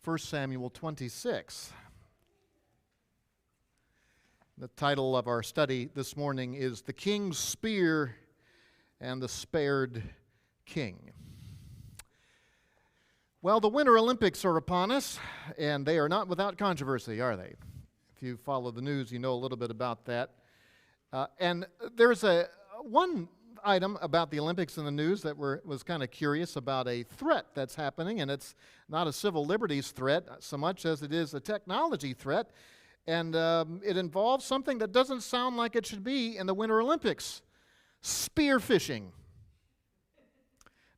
1 Samuel 26. The title of our study this morning is The King's Spear and the Spared King. Well, the Winter Olympics are upon us, and they are not without controversy, are they? If you follow the news, you know a little bit about that. And there's one item about the Olympics in the news that was kind of curious about a threat that's happening, and it's not a civil liberties threat so much as it is a technology threat, and it involves something that doesn't sound like it should be in the Winter Olympics: spear fishing.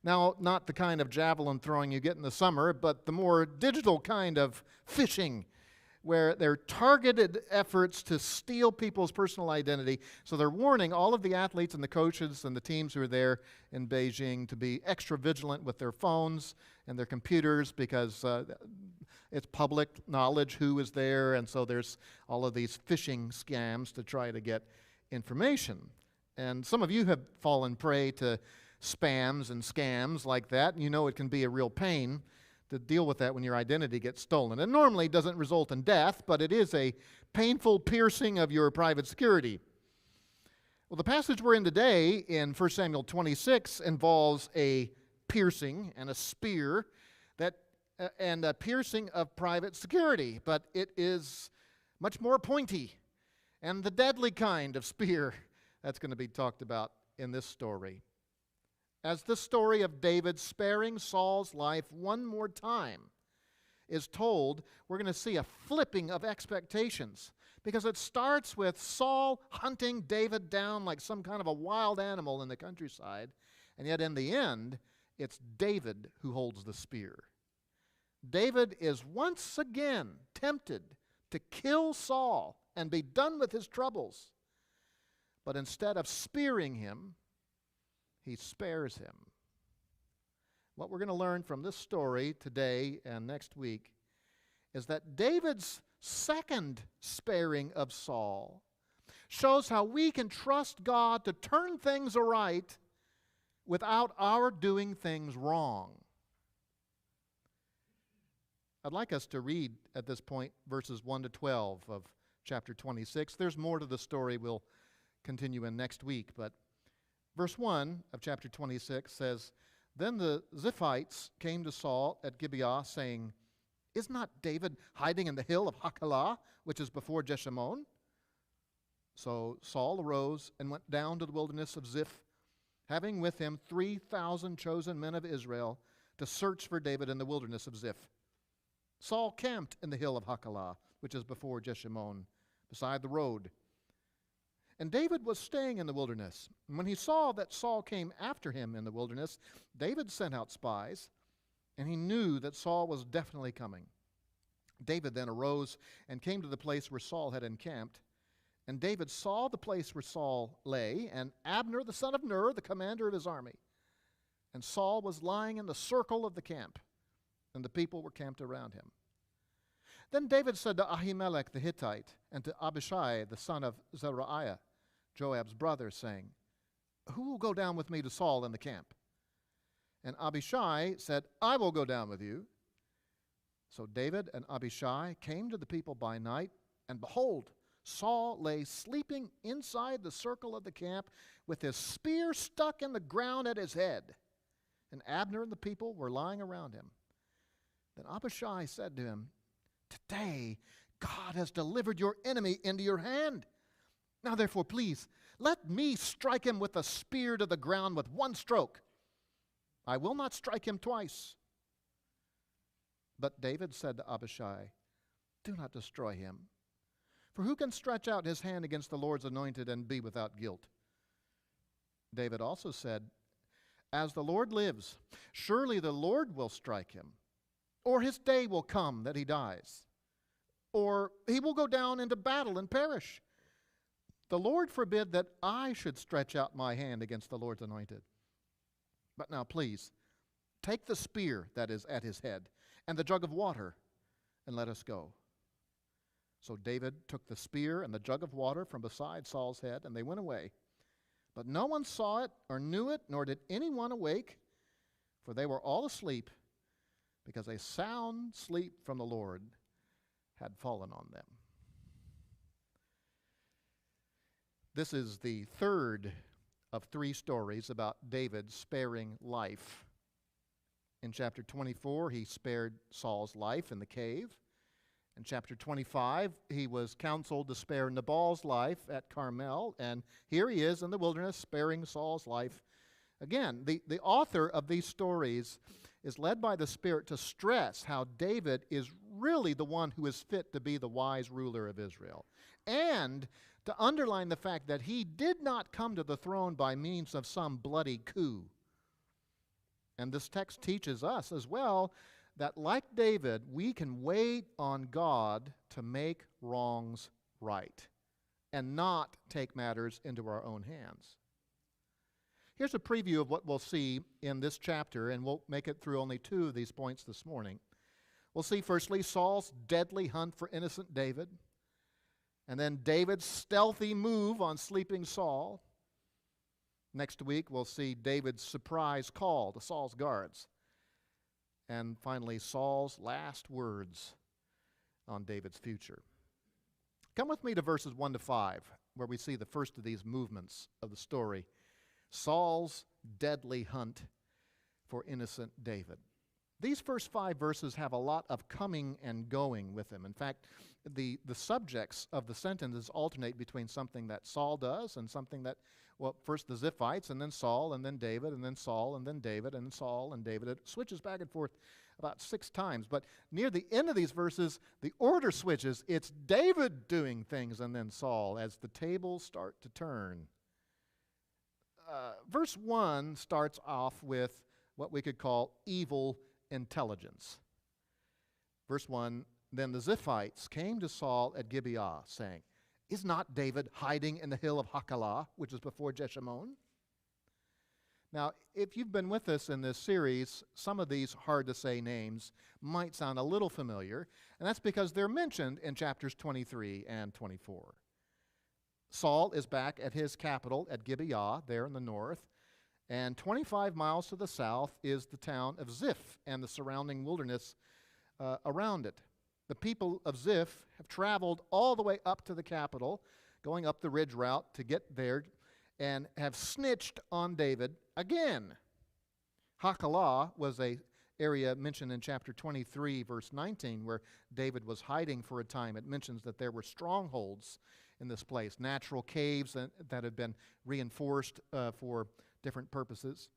Now, not the kind of javelin throwing you get in the summer, but the more digital kind of fishing, where they're targeted efforts to steal people's personal identity. So they're warning all of the athletes and the coaches and the teams who are there in Beijing to be extra vigilant with their phones and their computers, because it's public knowledge who is there, and so there's all of these phishing scams to try to get information. And some of you have fallen prey to spams and scams like that, and you know it can be a real pain to deal with that when your identity gets stolen. It normally doesn't result in death, but it is a painful piercing of your private security. Well, the passage we're in today in 1 Samuel 26 involves a piercing and a spear and a piercing of private security, but it is much more pointy and the deadly kind of spear that's going to be talked about in this story. As the story of David sparing Saul's life one more time is told, we're going to see a flipping of expectations, because it starts with Saul hunting David down like some kind of a wild animal in the countryside, and yet in the end, it's David who holds the spear. David is once again tempted to kill Saul and be done with his troubles, but instead of spearing him, he spares him. What we're going to learn from this story today and next week is that David's second sparing of Saul shows how we can trust God to turn things aright without our doing things wrong. I'd like us to read at this point verses 1 to 12 of chapter 26. There's more to the story we'll continue in next week, but verse 1 of chapter 26 says, Then the Ziphites came to Saul at Gibeah, saying, Is not David hiding in the hill of Hachilah, which is before Jeshimon? So Saul arose and went down to the wilderness of Ziph, having with him 3,000 chosen men of Israel, to search for David in the wilderness of Ziph. Saul camped in the hill of Hachilah, which is before Jeshimon, beside the road. And David was staying in the wilderness. And when he saw that Saul came after him in the wilderness, David sent out spies, and he knew that Saul was definitely coming. David then arose and came to the place where Saul had encamped. And David saw the place where Saul lay, and Abner the son of Ner, the commander of his army. And Saul was lying in the circle of the camp, and the people were camped around him. Then David said to Ahimelech the Hittite and to Abishai the son of Zeruiah, Joab's brother, saying, Who will go down with me to Saul in the camp? And Abishai said, I will go down with you. So David and Abishai came to the people by night, and behold, Saul lay sleeping inside the circle of the camp with his spear stuck in the ground at his head. And Abner and the people were lying around him. Then Abishai said to him, Today God has delivered your enemy into your hand. Now therefore, please, let me strike him with a spear to the ground with one stroke. I will not strike him twice. But David said to Abishai, Do not destroy him. For who can stretch out his hand against the Lord's anointed and be without guilt? David also said, As the Lord lives, surely the Lord will strike him. Or his day will come that he dies. Or he will go down into battle and perish. The Lord forbid that I should stretch out my hand against the Lord's anointed. But now please, take the spear that is at his head and the jug of water, and let us go. So David took the spear and the jug of water from beside Saul's head, and they went away. But no one saw it or knew it, nor did anyone awake, for they were all asleep. because a sound sleep from the Lord had fallen on them. This is the third of three stories about David sparing life. In chapter 24, he spared Saul's life in the cave. In chapter 25, he was counseled to spare Nabal's life at Carmel, and here he is in the wilderness sparing Saul's life again. The author of these stories is led by the Spirit to stress how David is really the one who is fit to be the wise ruler of Israel, and to underline the fact that he did not come to the throne by means of some bloody coup. And this text teaches us as well that, like David, we can wait on God to make wrongs right and not take matters into our own hands. Here's a preview of what we'll see in this chapter, and we'll make it through only two of these points this morning. We'll see, firstly, Saul's deadly hunt for innocent David, and then David's stealthy move on sleeping Saul. Next week, we'll see David's surprise call to Saul's guards. And finally, Saul's last words on David's future. Come with me to verses 1 to 5, where we see the first of these movements of the story, Saul's deadly hunt for innocent David. These first 5 verses have a lot of coming and going with them. In fact, the subjects of the sentences alternate between something that Saul does and something that, well, first the Ziphites, and then Saul, and then David, and then Saul, and then David, and Saul, and David. It switches back and forth about 6 times. But near the end of these verses, the order switches. It's David doing things, and then Saul, as the tables start to turn. Verse 1 starts off with what we could call evil intelligence. Verse 1, then the Ziphites came to Saul at Gibeah, saying, is not David hiding in the hill of Hachilah, which is before Jeshimon? Now, if you've been with us in this series, some of these hard-to-say names might sound a little familiar, and that's because they're mentioned in chapters 23 and 24. Saul is back at his capital at Gibeah, there in the north, and 25 miles to the south is the town of Ziph and the surrounding wilderness around it. The people of Ziph have traveled all the way up to the capital, going up the ridge route to get there, and have snitched on David again. Hachilah was an area mentioned in chapter 23, verse 19, where David was hiding for a time. It mentions that there were strongholds in this place, natural caves that had been reinforced for different purposes.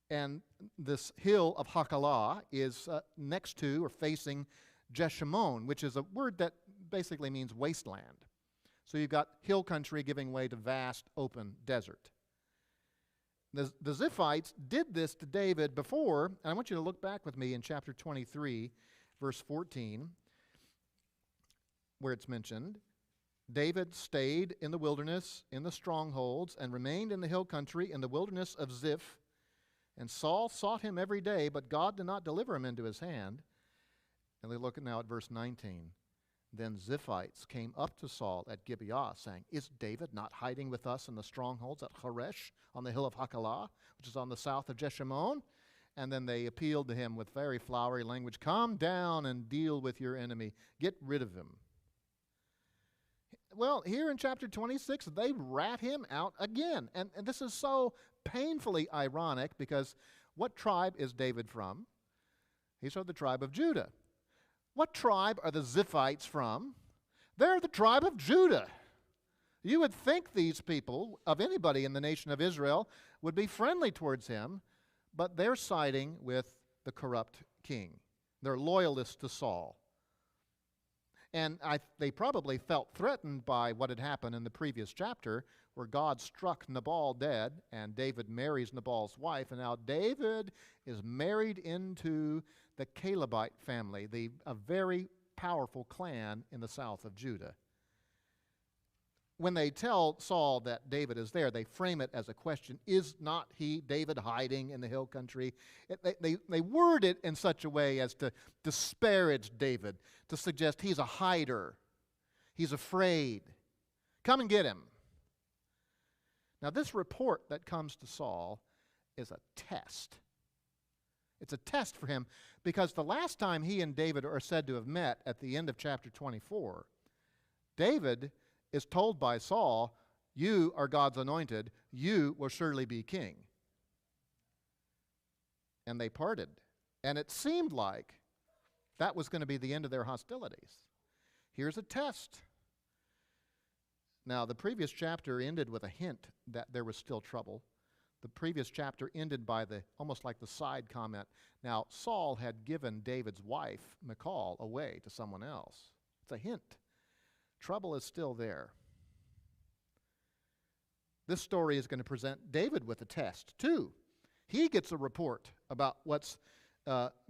And this hill of Hachilah is next to or facing Jeshimon, which is a word that basically means wasteland. So you've got hill country giving way to vast open desert. The Ziphites did this to David before, and I want you to look back with me in chapter 23, verse 14, where it's mentioned. David stayed in the wilderness, in the strongholds, and remained in the hill country in the wilderness of Ziph. And Saul sought him every day, but God did not deliver him into his hand. And we look now at verse 19. Then Ziphites came up to Saul at Gibeah, saying, is David not hiding with us in the strongholds at Horesh on the hill of Hachilah, which is on the south of Jeshimon? And then they appealed to him with very flowery language, come down and deal with your enemy. Get rid of him. Well, here in chapter 26, they rat him out again. And this is so painfully ironic because what tribe is David from? He's from the tribe of Judah. What tribe are the Ziphites from? They're the tribe of Judah. You would think these people, of anybody in the nation of Israel, would be friendly towards him, but they're siding with the corrupt king. They're loyalists to Saul. And they probably felt threatened by what had happened in the previous chapter, where God struck Nabal dead, and David marries Nabal's wife, and now David is married into the Calebite family, a very powerful clan in the south of Judah. When they tell Saul that David is there, they frame it as a question, is not he, David, hiding in the hill country? They word it in such a way as to disparage David, to suggest he's a hider, he's afraid. Come and get him. Now this report that comes to Saul is a test. It's a test for him, because the last time he and David are said to have met at the end of chapter 24, David is told by Saul, "You are God's anointed. You will surely be king." And they parted. And it seemed like that was going to be the end of their hostilities. Here's a test. Now, the previous chapter ended with a hint that there was still trouble. The previous chapter ended by almost like the side comment. Now, Saul had given David's wife, Michal, away to someone else. It's a hint. Trouble is still there. This story is going to present David with a test, too. He gets a report about what's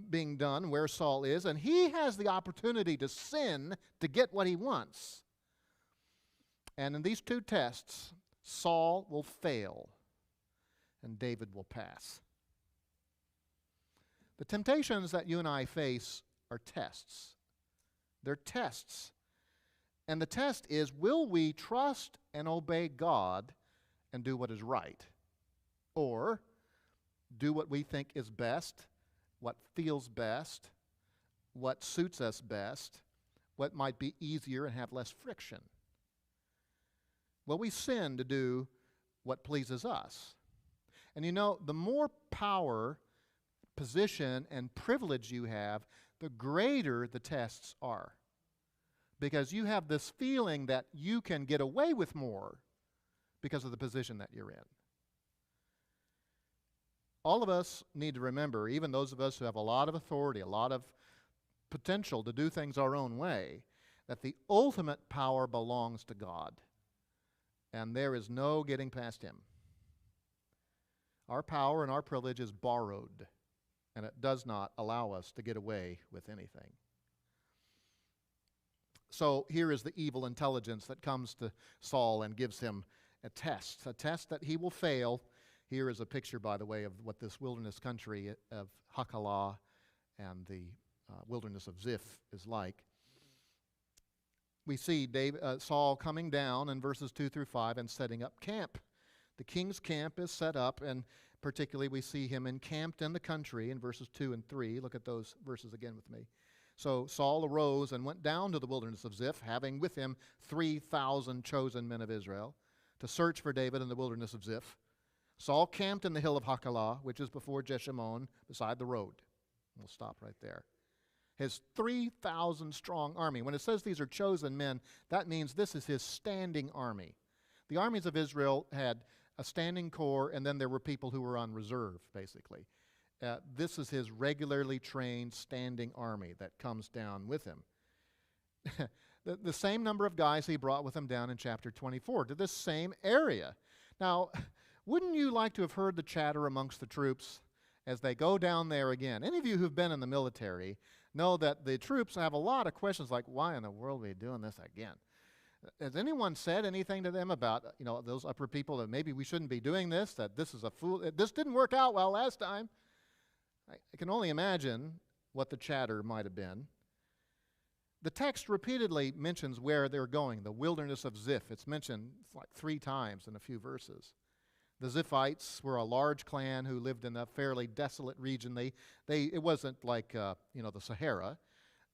being done, where Saul is, and he has the opportunity to sin to get what he wants. And in these two tests, Saul will fail and David will pass. The temptations that you and I face are tests. They're tests. And the test is, will we trust and obey God and do what is right? Or do what we think is best, what feels best, what suits us best, what might be easier and have less friction? Will we sin to do what pleases us? And you know, the more power, position, and privilege you have, the greater the tests are. Because you have this feeling that you can get away with more because of the position that you're in. All of us need to remember, even those of us who have a lot of authority, a lot of potential to do things our own way, that the ultimate power belongs to God. And there is no getting past Him. Our power and our privilege is borrowed, and it does not allow us to get away with anything. So here is the evil intelligence that comes to Saul and gives him a test that he will fail. Here is a picture, by the way, of what this wilderness country of Hachilah and the wilderness of Ziph is like. We see Saul coming down in verses 2 through 5 and setting up camp. The king's camp is set up, and particularly we see him encamped in the country in verses 2 and 3. Look at those verses again with me. So Saul arose and went down to the wilderness of Ziph, having with him 3,000 chosen men of Israel, to search for David in the wilderness of Ziph. Saul camped in the hill of Hachilah, which is before Jeshimon, beside the road. We'll stop right there. His 3,000 strong army. When it says these are chosen men, that means this is his standing army. The armies of Israel had a standing corps, and then there were people who were on reserve, basically. This is his regularly trained standing army that comes down with him. The same number of guys he brought with him down in chapter 24 to this same area. Now, wouldn't you like to have heard the chatter amongst the troops as they go down there again? Any of you who've been in the military know that the troops have a lot of questions like, why in the world are we doing this again? Has anyone said anything to them about, those upper people, that maybe we shouldn't be doing this, that this is a fool, this didn't work out well last time? I can only imagine what the chatter might have been. The text repeatedly mentions where they're going, the wilderness of Ziph. It's mentioned like 3 times in a few verses. The Ziphites were a large clan who lived in a fairly desolate region. It wasn't like the Sahara,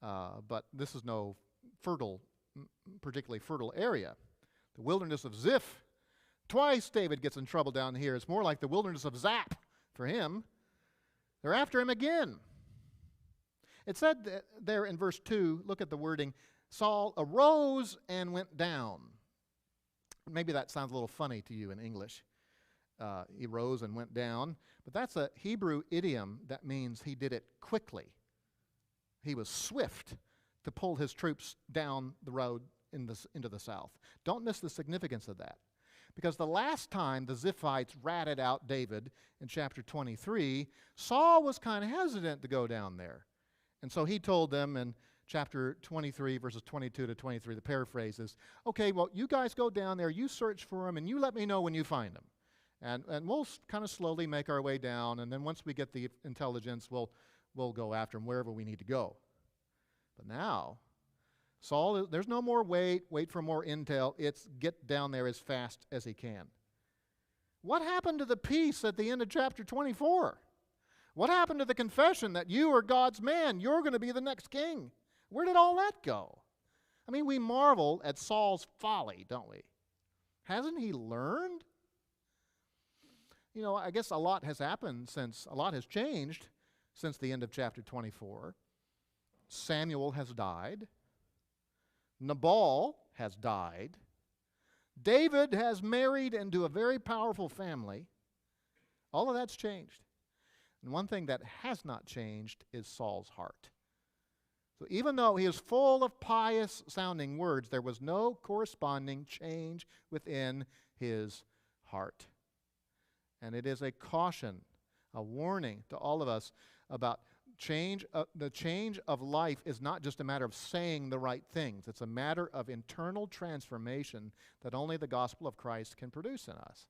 but this is no particularly fertile area. The wilderness of Ziph. Twice David gets in trouble down here. It's more like the wilderness of Zap for him. They're after him again. It said there in verse 2, look at the wording, Saul arose and went down. Maybe that sounds a little funny to you in English. He rose and went down. But that's a Hebrew idiom that means he did it quickly. He was swift to pull his troops down the road into the south. Don't miss the significance of that. Because the last time the Ziphites ratted out David in chapter 23, Saul was kind of hesitant to go down there. And so he told them in chapter 23, verses 22 to 23, the paraphrase is, okay, well, you guys go down there, you search for him, and you let me know when you find him. And we'll kind of slowly make our way down, and then once we get the intelligence, we'll go after him wherever we need to go. But now, Saul, there's no more wait for more intel. It's get down there as fast as he can. What happened to the peace at the end of chapter 24? What happened to the confession that you are God's man? You're going to be the next king. Where did all that go? I mean, we marvel at Saul's folly, don't we? Hasn't he learned? You know, I guess a lot has changed since the end of chapter 24. Samuel has died. Nabal has died. David has married into a very powerful family. All of that's changed. And one thing that has not changed is Saul's heart. So even though he is full of pious-sounding words, there was no corresponding change within his heart. And it is a caution, a warning to all of us about change. The change of life is not just a matter of saying the right things. It's a matter of internal transformation that only the gospel of Christ can produce in us.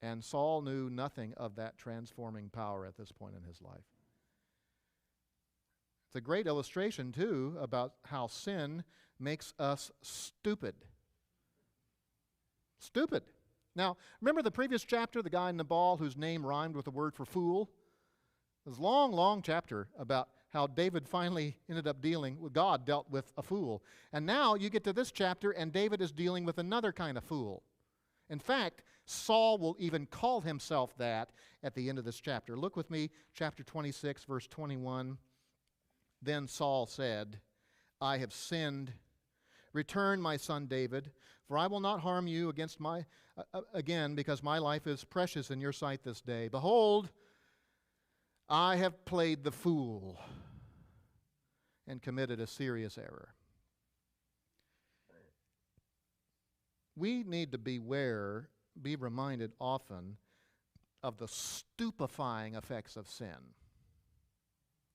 And Saul knew nothing of that transforming power at this point in his life. It's a great illustration, too, about how sin makes us stupid. Stupid. Now, remember the previous chapter, the guy Nabal whose name rhymed with the word for fool? It was a long, long chapter about how David finally ended up God dealt with a fool. And now you get to this chapter and David is dealing with another kind of fool. In fact, Saul will even call himself that at the end of this chapter. Look with me, chapter 26, verse 21. Then Saul said, I have sinned. Return, my son David, for I will not harm you again, because my life is precious in your sight this day. Behold, I have played the fool and committed a serious error. We need to be reminded often of the stupefying effects of sin.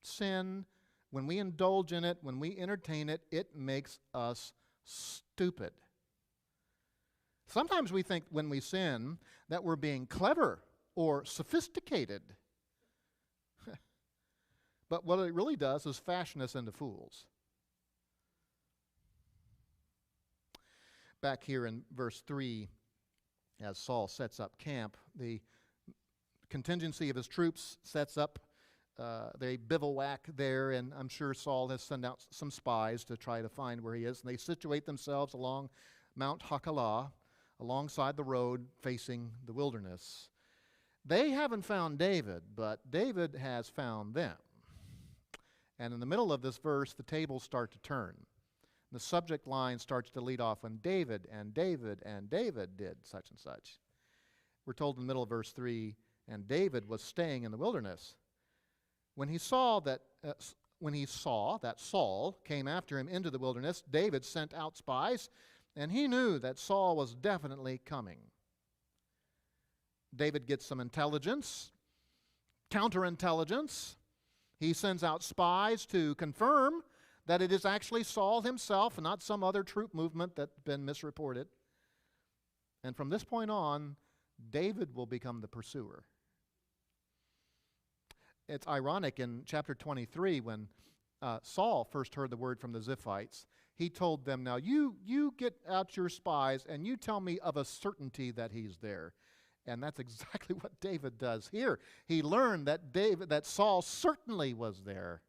Sin, when we indulge in it, when we entertain it, it makes us stupid. Sometimes we think when we sin that we're being clever or sophisticated. But what it really does is fashion us into fools. Back here in verse 3, as Saul sets up camp, the contingency of his troops sets up. They bivouac there, and I'm sure Saul has sent out some spies to try to find where he is. And they situate themselves along Mount Hachilah, alongside the road facing the wilderness. They haven't found David, but David has found them. And in the middle of this verse, the tables start to turn. The subject line starts to lead off when David and David and David did such and such. We're told in the middle of verse 3, and David was staying in the wilderness. When he saw that Saul came after him into the wilderness, David sent out spies, and he knew that Saul was definitely coming. David gets some intelligence, counterintelligence. He sends out spies to confirm that it is actually Saul himself and not some other troop movement that's been misreported. And from this point on, David will become the pursuer. It's ironic in chapter 23 when Saul first heard the word from the Ziphites. He told them, now you get out your spies and you tell me of a certainty that he's there. And that's exactly what David does here. He learned that Saul certainly was there.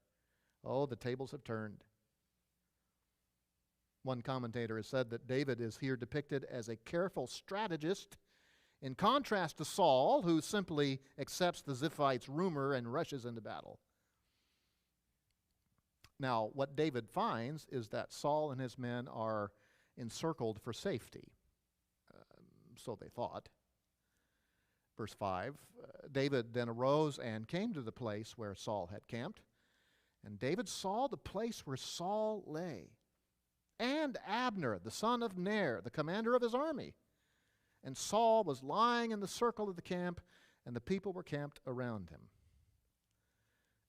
Oh, the tables have turned. One commentator has said that David is here depicted as a careful strategist, in contrast to Saul, who simply accepts the Ziphites' rumor and rushes into battle. Now, what David finds is that Saul and his men are encircled for safety. So they thought. Verse 5, David then arose and came to the place where Saul had camped. And David saw the place where Saul lay, and Abner, the son of Ner, the commander of his army. And Saul was lying in the circle of the camp, and the people were camped around him.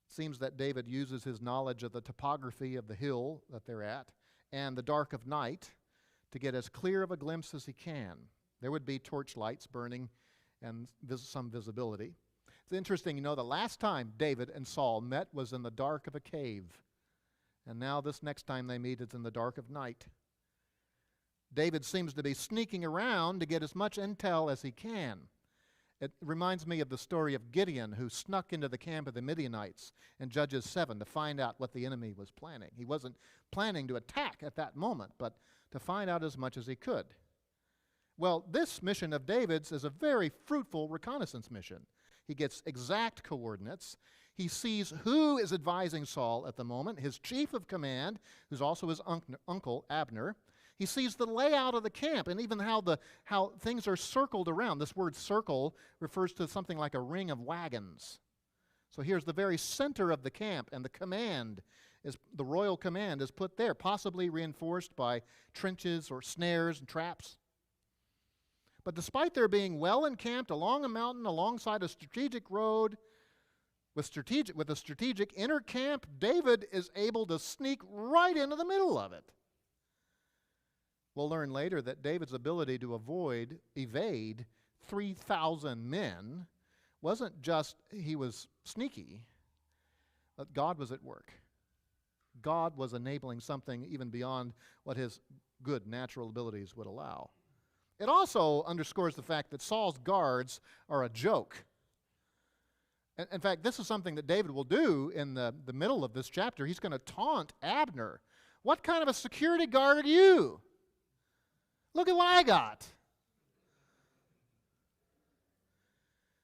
It seems that David uses his knowledge of the topography of the hill that they're at and the dark of night to get as clear of a glimpse as he can. There would be torch lights burning and some visibility. It's interesting, the last time David and Saul met was in the dark of a cave. And now this next time they meet is in the dark of night. David seems to be sneaking around to get as much intel as he can. It reminds me of the story of Gideon, who snuck into the camp of the Midianites in Judges 7 to find out what the enemy was planning. He wasn't planning to attack at that moment, but to find out as much as he could. Well, this mission of David's is a very fruitful reconnaissance mission. He gets exact coordinates. He sees who is advising Saul at the moment, his chief of command, who's also his uncle, Abner. He sees the layout of the camp and even how things are circled around. This word circle refers to something like a ring of wagons. So here's the very center of the camp, and the royal command is put there, possibly reinforced by trenches or snares and traps. But despite their being well encamped along a mountain, alongside a strategic road, with a strategic inner camp, David is able to sneak right into the middle of it. We'll learn later that David's ability to evade 3,000 men wasn't just he was sneaky, but God was at work. God was enabling something even beyond what his good natural abilities would allow. It also underscores the fact that Saul's guards are a joke. In fact, this is something that David will do in the middle of this chapter. He's going to taunt Abner. What kind of a security guard are you? Look at what I got.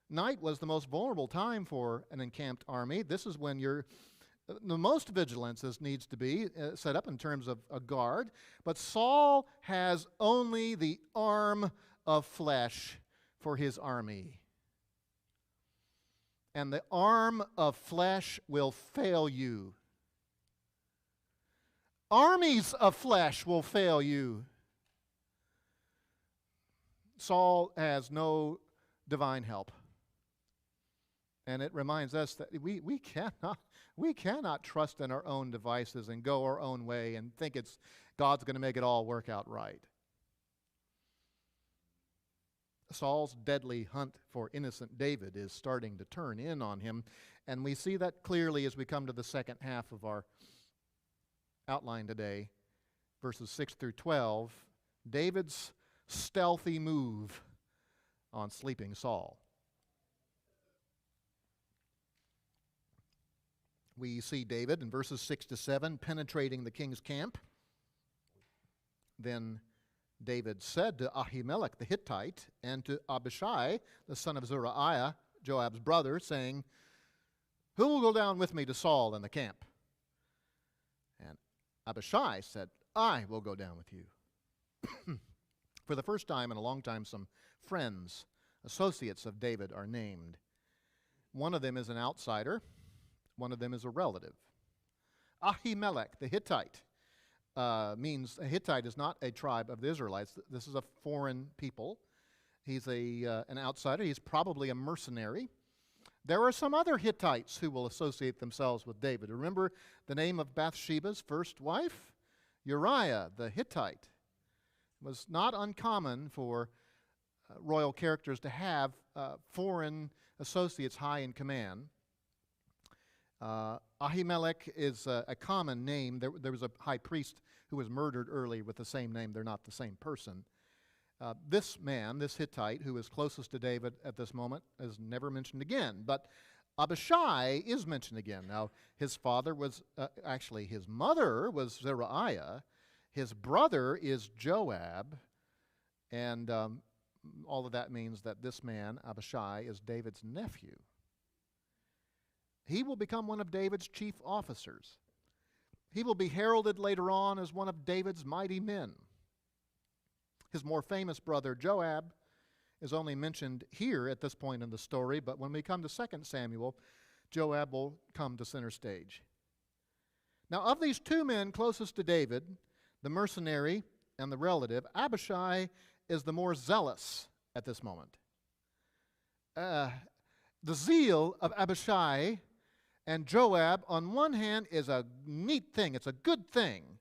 Night was the most vulnerable time for an encamped army. This is when the most vigilance needs to be set up in terms of a guard. But Saul has only the arm of flesh for his army. And the arm of flesh will fail you. Armies of flesh will fail you. Saul has no divine help. And it reminds us that we cannot trust in our own devices and go our own way and think God's going to make it all work out right. Saul's deadly hunt for innocent David is starting to turn in on him, and we see that clearly as we come to the second half of our outline today, verses 6 through 12, David's stealthy move on sleeping Saul. We see David in verses 6 to 7 penetrating the king's camp. Then David said to Ahimelech the Hittite and to Abishai, the son of Zeruiah, Joab's brother, saying, "Who will go down with me to Saul in the camp?" And Abishai said, "I will go down with you." For the first time in a long time, some friends, associates of David are named. One of them is an outsider. One of them is a relative. Ahimelech the Hittite means a Hittite is not a tribe of the Israelites. This is a foreign people. He's an outsider. He's probably a mercenary. There are some other Hittites who will associate themselves with David. Remember the name of Bathsheba's first wife? Uriah the Hittite. It was not uncommon for royal characters to have foreign associates high in command. Ahimelech is a common name. There was a high priest who was murdered early with the same name. They're not the same person. This man, this Hittite, who is closest to David at this moment, is never mentioned again. But Abishai is mentioned again. Now, his father was, actually his mother was Zeruiah. His brother is Joab. And all of that means that this man, Abishai, is David's nephew. He will become one of David's chief officers. He will be heralded later on as one of David's mighty men. His more famous brother, Joab, is only mentioned here at this point in the story, but when we come to 2 Samuel, Joab will come to center stage. Now, of these two men closest to David, the mercenary and the relative, Abishai is the more zealous at this moment. The zeal of Abishai and Joab, on one hand, is a neat thing. It's a good thing.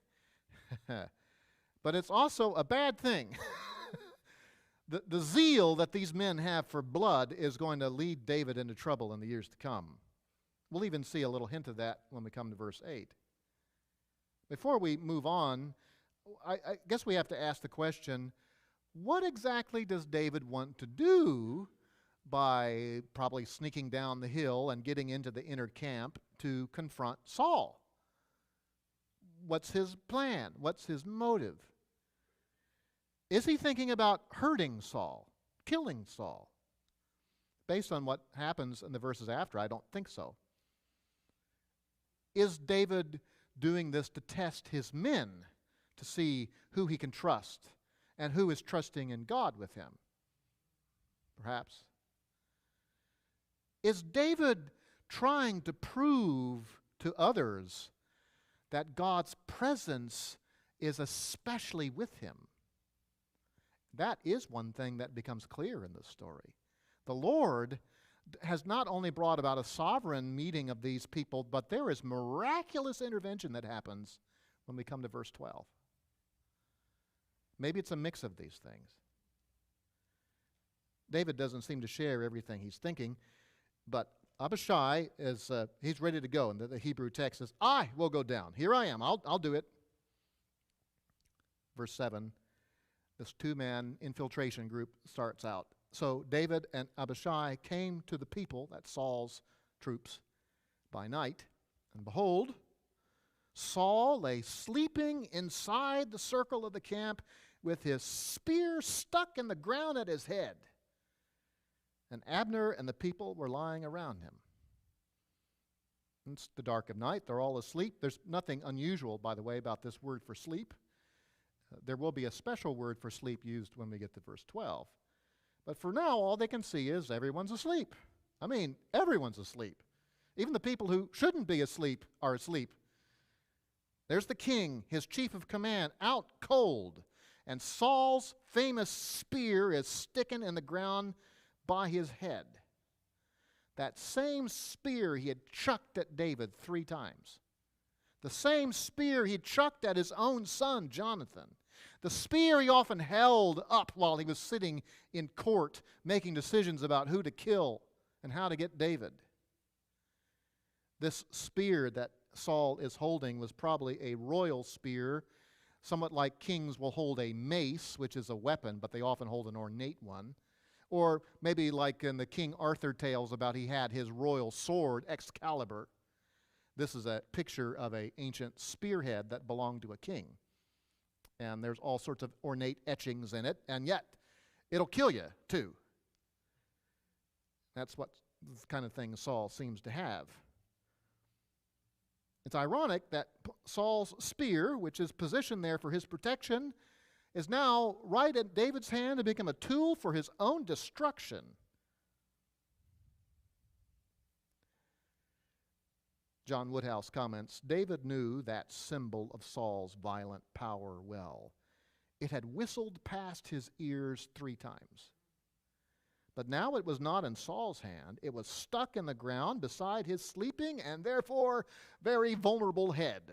But it's also a bad thing. The zeal that these men have for blood is going to lead David into trouble in the years to come. We'll even see a little hint of that when we come to verse 8. Before we move on, I guess we have to ask the question, what exactly does David want to do by probably sneaking down the hill and getting into the inner camp to confront Saul. What's his plan? What's his motive? Is he thinking about hurting Saul, killing Saul? Based on what happens in the verses after, I don't think so. Is David doing this to test his men, to see who he can trust and who is trusting in God with him? Perhaps. Is David trying to prove to others that God's presence is especially with him? That is one thing that becomes clear in this story. The Lord has not only brought about a sovereign meeting of these people, but there is miraculous intervention that happens when we come to verse 12. Maybe it's a mix of these things. David doesn't seem to share everything he's thinking, but Abishai is he's ready to go. And the Hebrew text says, I will go down. Here I am. I'll do it. Verse 7, this two-man infiltration group starts out. So David and Abishai came to the people, that's Saul's troops, by night. And behold, Saul lay sleeping inside the circle of the camp with his spear stuck in the ground at his head. And Abner and the people were lying around him. It's the dark of night. They're all asleep. There's nothing unusual, by the way, about this word for sleep. There will be a special word for sleep used when we get to verse 12. But for now, all they can see is everyone's asleep. I mean, everyone's asleep. Even the people who shouldn't be asleep are asleep. There's the king, his chief of command, out cold. And Saul's famous spear is sticking in the ground by his head. That same spear he had chucked at David 3 times. The same spear he chucked at his own son, Jonathan. The spear he often held up while he was sitting in court making decisions about who to kill and how to get David. This spear that Saul is holding was probably a royal spear, somewhat like kings will hold a mace, which is a weapon, but they often hold an ornate one. Or maybe like in the King Arthur tales about he had his royal sword, Excalibur. This is a picture of an ancient spearhead that belonged to a king. And there's all sorts of ornate etchings in it, and yet it'll kill you too. That's what the kind of thing Saul seems to have. It's ironic that Saul's spear, which is positioned there for his protection, is now right at David's hand to become a tool for his own destruction. John Woodhouse comments, David knew that symbol of Saul's violent power well. It had whistled past his ears 3 times. But now it was not in Saul's hand. It was stuck in the ground beside his sleeping and therefore very vulnerable head.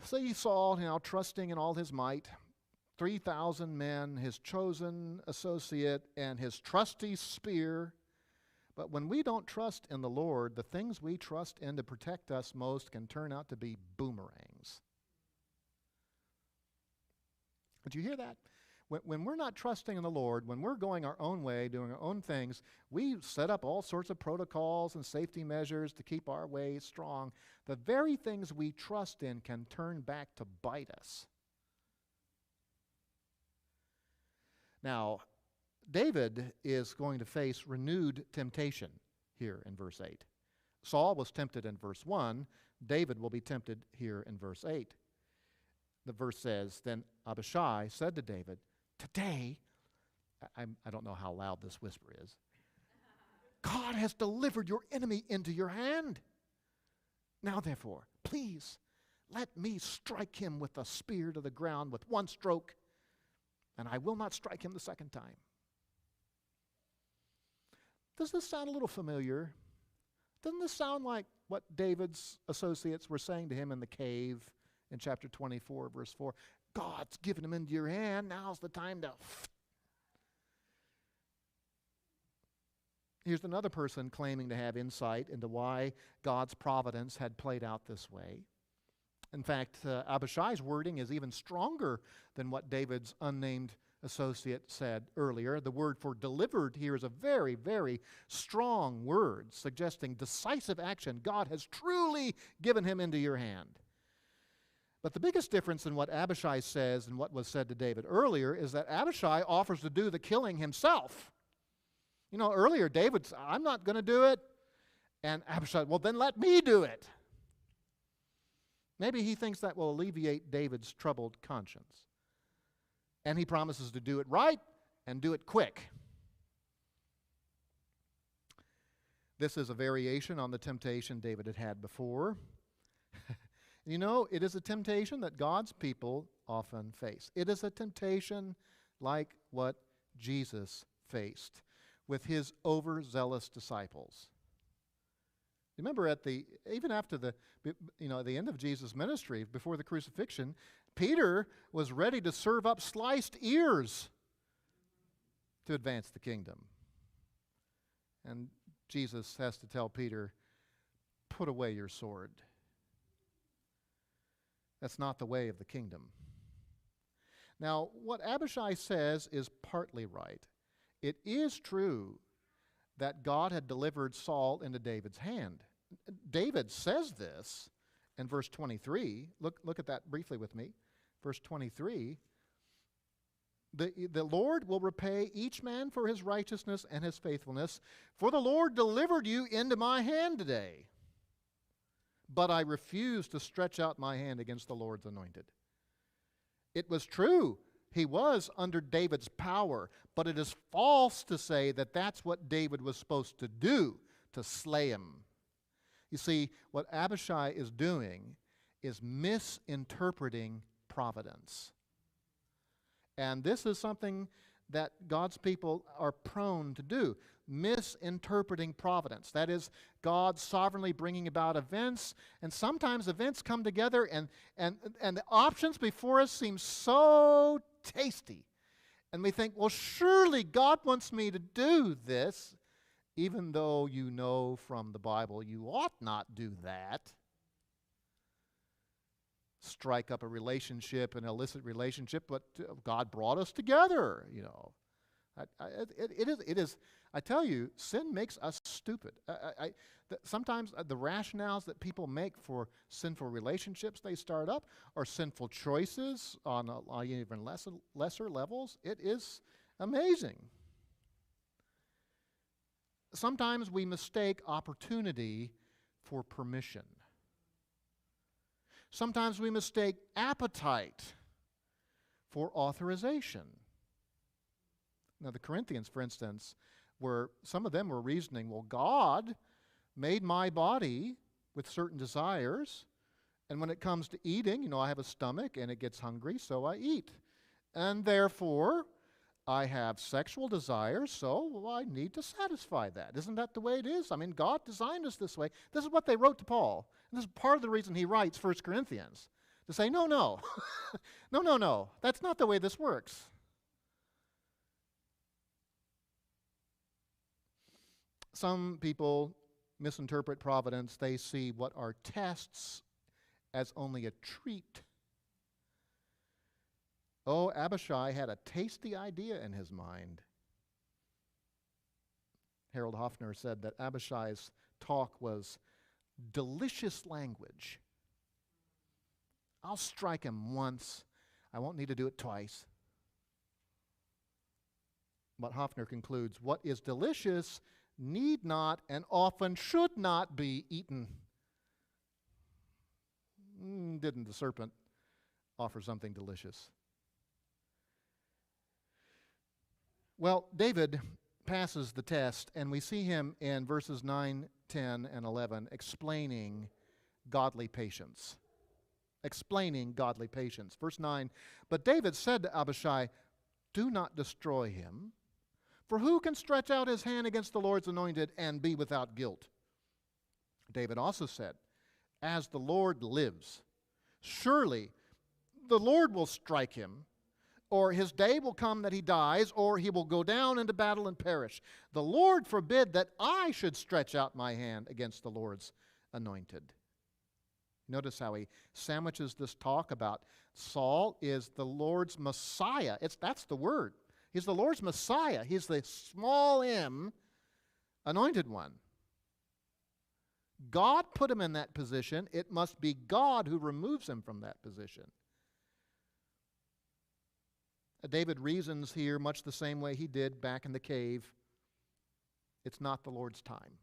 See Saul now trusting in all his might, 3,000 men, his chosen associate, and his trusty spear. But when we don't trust in the Lord, the things we trust in to protect us most can turn out to be boomerangs. Did you hear that? When we're not trusting in the Lord, when we're going our own way, doing our own things, we set up all sorts of protocols and safety measures to keep our way strong. The very things we trust in can turn back to bite us. Now, David is going to face renewed temptation here in verse 8. Saul was tempted in verse 1. David will be tempted here in verse 8. The verse says, Then Abishai said to David, Today, I don't know how loud this whisper is, God has delivered your enemy into your hand. Now therefore, please, let me strike him with a spear to the ground with 1 stroke, and I will not strike him the second time. Does this sound a little familiar? Doesn't this sound like what David's associates were saying to him in the cave in chapter 24, verse 4? God's given him into your hand. Now's the time to... Here's another person claiming to have insight into why God's providence had played out this way. In fact, Abishai's wording is even stronger than what David's unnamed associate said earlier, the word for delivered here is a very, very strong word, suggesting decisive action. God has truly given him into your hand. But the biggest difference in what Abishai says and what was said to David earlier is that Abishai offers to do the killing himself. You know, earlier David said, I'm not going to do it. And Abishai, well, then let me do it. Maybe he thinks that will alleviate David's troubled conscience. And he promises to do it right and do it quick. This is a variation on the temptation David had had before. You know, it is a temptation that God's people often face. It is a temptation like what Jesus faced with his overzealous disciples. Remember, even after the end of Jesus' ministry, before the crucifixion, Peter was ready to serve up sliced ears to advance the kingdom. And Jesus has to tell Peter, put away your sword. That's not the way of the kingdom. Now, what Abishai says is partly right. It is true that God had delivered Saul into David's hand. David says this in verse 23. Look at that briefly with me. Verse 23, the Lord will repay each man for his righteousness and his faithfulness, for the Lord delivered you into my hand today. But I refuse to stretch out my hand against the Lord's anointed. It was true. He was under David's power, but it is false to say that that's what David was supposed to do, to slay him. You see, what Abishai is doing is misinterpreting providence. And this is something that God's people are prone to do, misinterpreting providence. That is, God sovereignly bringing about events, and sometimes events come together and the options before us seem so tasty. And we think, well, surely God wants me to do this, even though you know from the Bible you ought not do that. Strike up a relationship, an illicit relationship, but God brought us together, you know. It is. I tell you, sin makes us stupid. Sometimes the rationales that people make for sinful relationships they start up are sinful choices on even lesser levels. It is amazing. Sometimes we mistake opportunity for permission. Sometimes we mistake appetite for authorization. Now, the Corinthians, for instance, some of them were reasoning, well, God made my body with certain desires, and when it comes to eating, I have a stomach and it gets hungry, so I eat. And therefore, I have sexual desires, so I need to satisfy that. Isn't that the way it is? I mean, God designed us this way. This is what they wrote to Paul. And this is part of the reason he writes 1 Corinthians, to say, no, no, that's not the way this works. Some people misinterpret providence. They see what are tests as only a treat. Oh, Abishai had a tasty idea in his mind. Harold Hoffner said that Abishai's talk was delicious language. I'll strike him once. I won't need to do it twice. But Hoffner concludes, what is delicious need not and often should not be eaten. Didn't the serpent offer something delicious? Well, David passes the test, and we see him in verses 9, 10, and 11 explaining godly patience. Explaining godly patience. Verse 9, but David said to Abishai, do not destroy him, for who can stretch out his hand against the Lord's anointed and be without guilt? David also said, as the Lord lives, surely the Lord will strike him, or his day will come that he dies, or he will go down into battle and perish. The Lord forbid that I should stretch out my hand against the Lord's anointed. Notice how he sandwiches this talk about Saul is the Lord's Messiah. That's the word. He's the Lord's Messiah. He's the small m anointed one. God put him in that position. It must be God who removes him from that position. David reasons here much the same way he did back in the cave. It's not the Lord's time.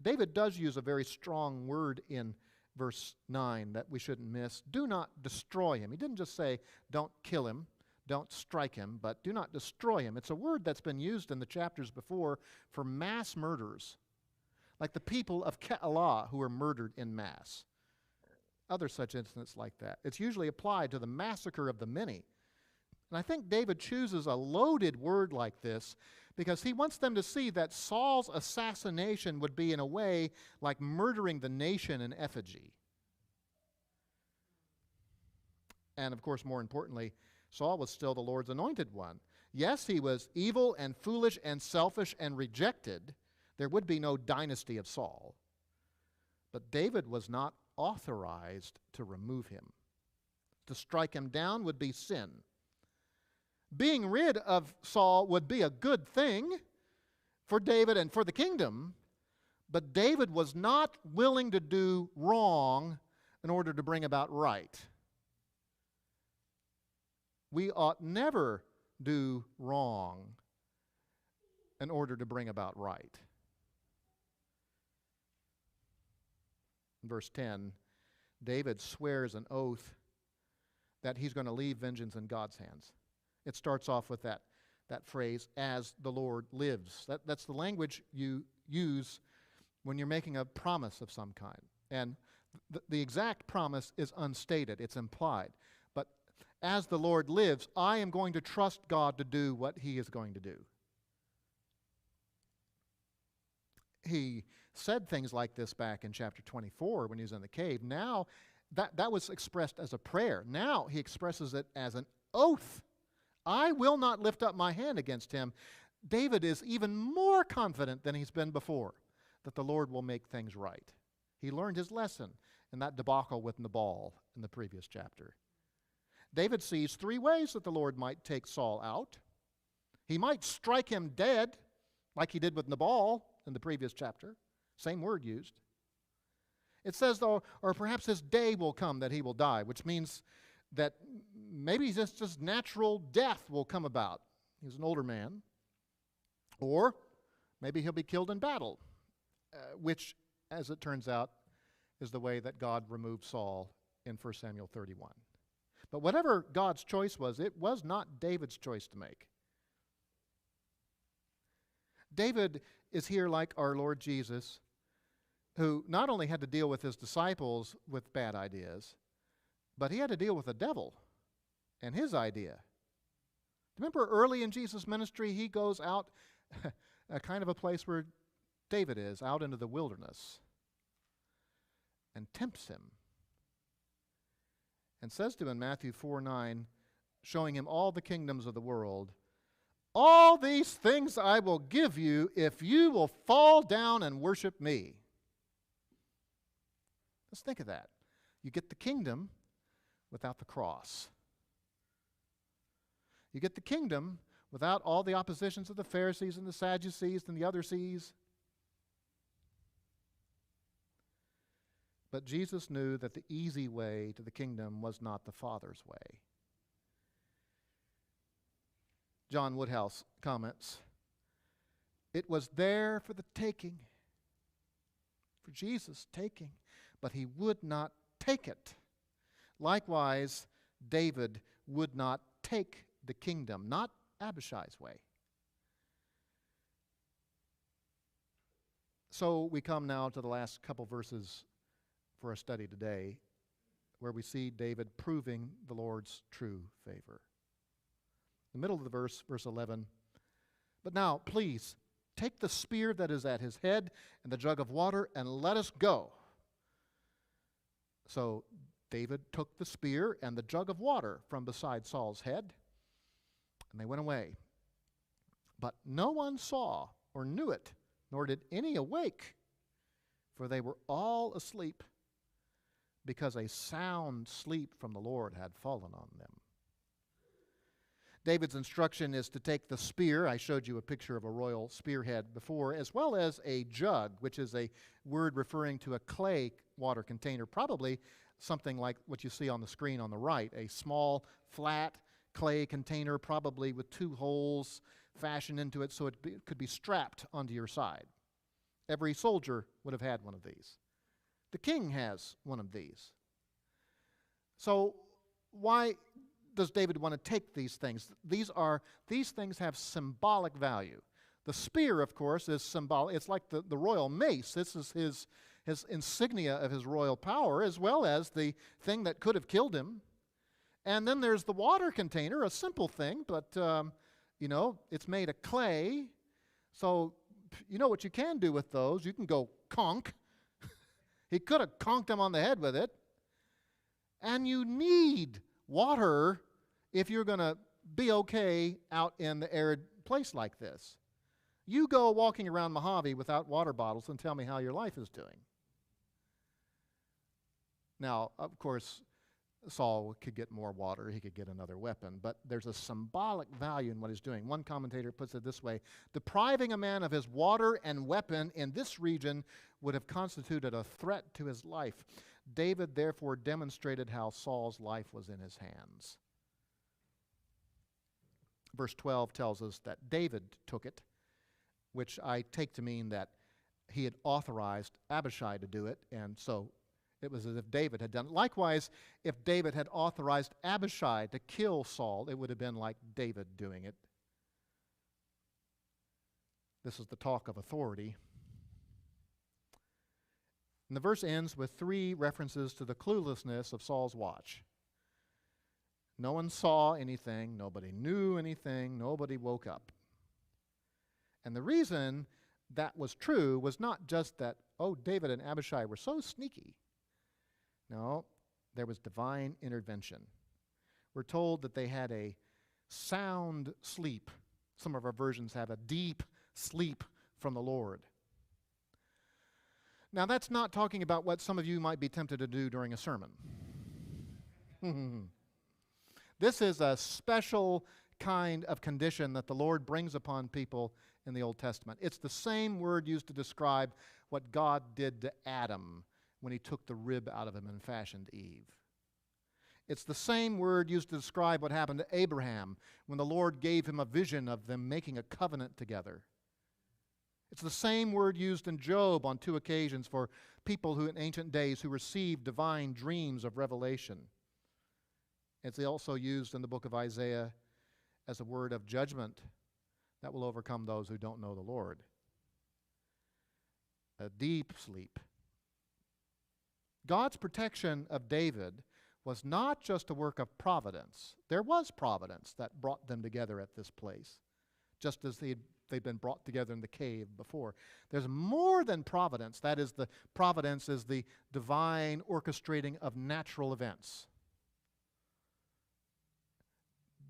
David does use a very strong word in verse 9 that we shouldn't miss. Do not destroy him. He didn't just say, don't kill him, don't strike him, but do not destroy him. It's a word that's been used in the chapters before for mass murders, like the people of Hachilah who were murdered in mass. Other such incidents like that. It's usually applied to the massacre of the many. And I think David chooses a loaded word like this because he wants them to see that Saul's assassination would be in a way like murdering the nation in effigy. And of course, more importantly, Saul was still the Lord's anointed one. Yes, he was evil and foolish and selfish and rejected. There would be no dynasty of Saul. But David was not authorized to remove him. To strike him down would be sin. Being rid of Saul would be a good thing for David and for the kingdom, but David was not willing to do wrong in order to bring about right. We ought never do wrong in order to bring about right. In verse 10, David swears an oath that he's going to leave vengeance in God's hands. It starts off with that phrase, as the Lord lives. That's the language you use when you're making a promise of some kind. And the exact promise is unstated. It's implied. But as the Lord lives, I am going to trust God to do what he is going to do. He said things like this back in chapter 24 when he was in the cave. Now, that was expressed as a prayer. Now he expresses it as an oath. I will not lift up my hand against him. David is even more confident than he's been before that the Lord will make things right. He learned his lesson in that debacle with Nabal in the previous chapter. David sees three ways that the Lord might take Saul out. He might strike him dead, like he did with Nabal in the previous chapter. Same word used. It says, though, or perhaps his day will come that he will die, which means that maybe just natural death will come about. He's an older man. Or maybe he'll be killed in battle, which, as it turns out, is the way that God removed Saul in 1 Samuel 31. But whatever God's choice was, it was not David's choice to make. David is here like our Lord Jesus, who not only had to deal with his disciples with bad ideas, but he had to deal with the devil and his idea. Remember early in Jesus' ministry, he goes out a kind of a place where David is, out into the wilderness, and tempts him. And says to him in Matthew 4:9, showing him all the kingdoms of the world, all these things I will give you if you will fall down and worship me. Let's think of that. You get the kingdom without the cross. You get the kingdom without all the oppositions of the Pharisees and the Sadducees and the other C's. But Jesus knew that the easy way to the kingdom was not the Father's way. John Woodhouse comments, it was there for the taking, for Jesus taking, but he would not take it. Likewise, David would not take the kingdom, not Abishai's way. So we come now to the last couple verses for our study today, where we see David proving the Lord's true favor. The middle of the verse, verse 11, but now, please, take the spear that is at his head and the jug of water, and let us go. So David took the spear and the jug of water from beside Saul's head, and they went away. But no one saw or knew it, nor did any awake, for they were all asleep, because a sound sleep from the Lord had fallen on them. David's instruction is to take the spear. I showed you a picture of a royal spearhead before, as well as a jug, which is a word referring to a clay water container, probably something like what you see on the screen on the right, a small, flat clay container, probably with 2 holes fashioned into it so it could be strapped onto your side. Every soldier would have had one of these. The king has one of these. So why does David want to take these things? These things have symbolic value. The spear, of course, is symbolic. It's like the royal mace. This is his insignia of his royal power, as well as the thing that could have killed him. And then there's the water container, a simple thing, but it's made of clay. So you know what you can do with those? You can go conk. He could have conked him on the head with it. And you need water if you're going to be okay out in the arid place like this. You go walking around Mojave without water bottles and tell me how your life is doing. Now, of course, Saul could get more water. He could get another weapon. But there's a symbolic value in what he's doing. One commentator puts it this way: depriving a man of his water and weapon in this region would have constituted a threat to his life. David therefore demonstrated how Saul's life was in his hands. Verse 12 tells us that David took it, which I take to mean that he had authorized Abishai to do it, and so it was as if David had done it. Likewise, if David had authorized Abishai to kill Saul, it would have been like David doing it. This is the talk of authority. And the verse ends with 3 references to the cluelessness of Saul's watch. No one saw anything, nobody knew anything, nobody woke up. And the reason that was true was not just that, David and Abishai were so sneaky. No, there was divine intervention. We're told that they had a sound sleep. Some of our versions have a deep sleep from the Lord. Now, that's not talking about what some of you might be tempted to do during a sermon. This is a special kind of condition that the Lord brings upon people in the Old Testament. It's the same word used to describe what God did to Adam when he took the rib out of him and fashioned Eve. It's the same word used to describe what happened to Abraham when the Lord gave him a vision of them making a covenant together. It's the same word used in Job on 2 occasions for people who in ancient days who received divine dreams of revelation. It's also used in the book of Isaiah as a word of judgment that will overcome those who don't know the Lord. A deep sleep. God's protection of David was not just a work of providence. There was providence that brought them together at this place, just as they'd been brought together in the cave before. There's more than providence. That is, the providence is the divine orchestrating of natural events.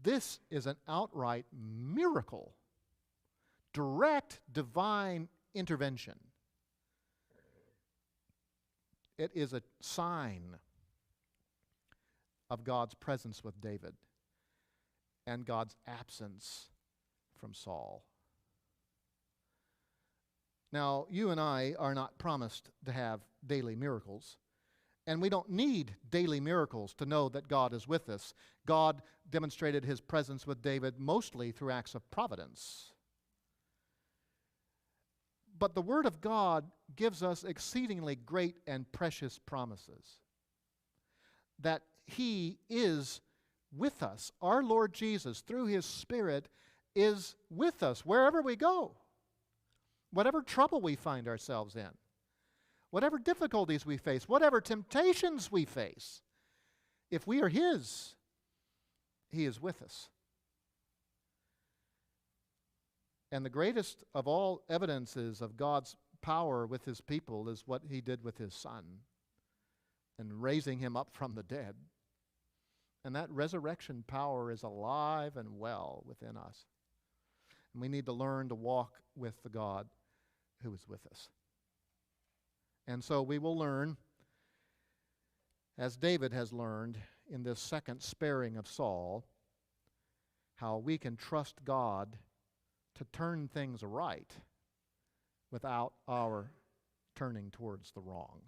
This is an outright miracle, direct divine intervention. It is a sign of God's presence with David and God's absence from Saul. Now, you and I are not promised to have daily miracles, and we don't need daily miracles to know that God is with us. God demonstrated his presence with David mostly through acts of providence. But the Word of God gives us exceedingly great and precious promises that he is with us. Our Lord Jesus, through his Spirit, is with us wherever we go. Whatever trouble we find ourselves in, whatever difficulties we face, whatever temptations we face, if we are his, he is with us. And the greatest of all evidences of God's power with his people is what he did with his Son and raising him up from the dead. And that resurrection power is alive and well within us. And we need to learn to walk with the God who is with us. And so we will learn, as David has learned in this second sparing of Saul, how we can trust God to turn things right without our turning towards the wrong.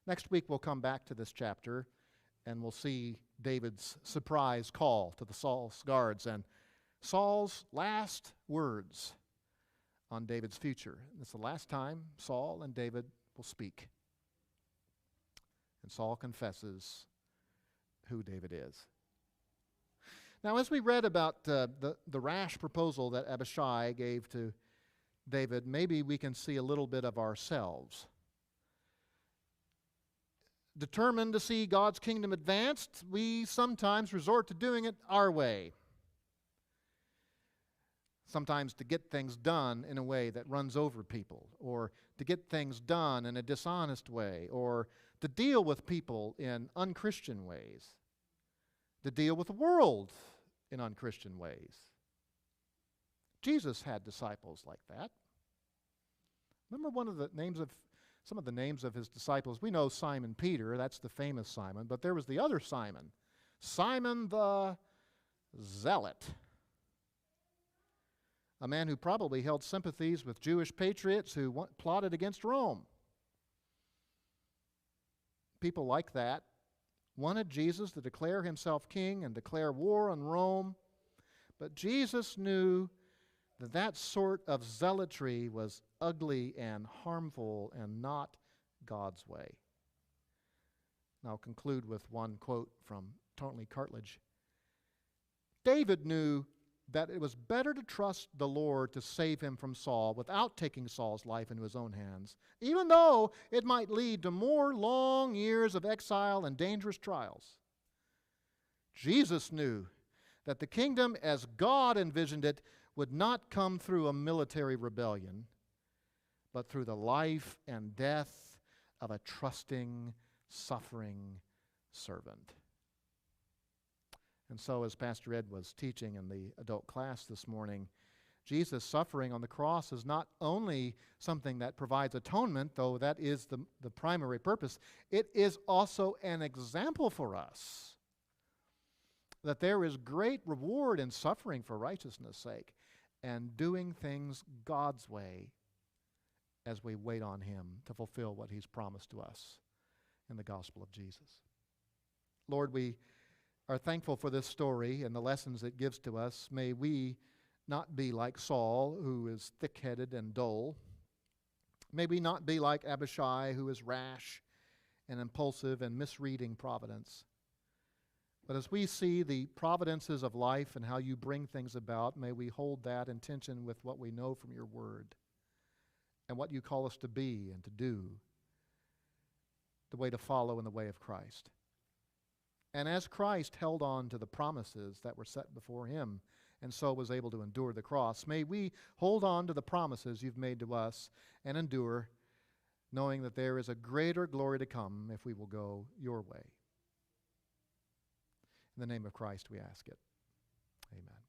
Next week we'll come back to this chapter and we'll see David's surprise call to the Saul's guards and Saul's last words on David's future. It's the last time Saul and David will speak. And Saul confesses who David is. Now, as we read about the rash proposal that Abishai gave to David, maybe we can see a little bit of ourselves. Determined to see God's kingdom advanced, we sometimes resort to doing it our way. Sometimes to get things done in a way that runs over people, or to get things done in a dishonest way, or to deal with people in unchristian ways, to deal with the world in unchristian ways. Jesus had disciples like that. Remember some of the names of his disciples? We know Simon Peter, that's the famous Simon, but there was the other Simon, Simon the Zealot, a man who probably held sympathies with Jewish patriots who plotted against Rome. People like that wanted Jesus to declare himself king and declare war on Rome, but Jesus knew that that sort of zealotry was ugly and harmful and not God's way. And I'll conclude with one quote from Tony Cartledge. David knew that it was better to trust the Lord to save him from Saul without taking Saul's life into his own hands, even though it might lead to more long years of exile and dangerous trials. Jesus knew that the kingdom as God envisioned it would not come through a military rebellion, but through the life and death of a trusting, suffering servant. And so, as Pastor Ed was teaching in the adult class this morning, Jesus' suffering on the cross is not only something that provides atonement, though that is the primary purpose, it is also an example for us that there is great reward in suffering for righteousness' sake and doing things God's way as we wait on him to fulfill what he's promised to us in the gospel of Jesus. Lord, we are thankful for this story and the lessons it gives to us. May we not be like Saul, who is thick-headed and dull. May we not be like Abishai, who is rash and impulsive and misreading providence. But as we see the providences of life and how you bring things about, may we hold that in tension with what we know from your word and what you call us to be and to do, the way to follow in the way of Christ. And as Christ held on to the promises that were set before him and so was able to endure the cross, may we hold on to the promises you've made to us and endure, knowing that there is a greater glory to come if we will go your way. In the name of Christ we ask it. Amen.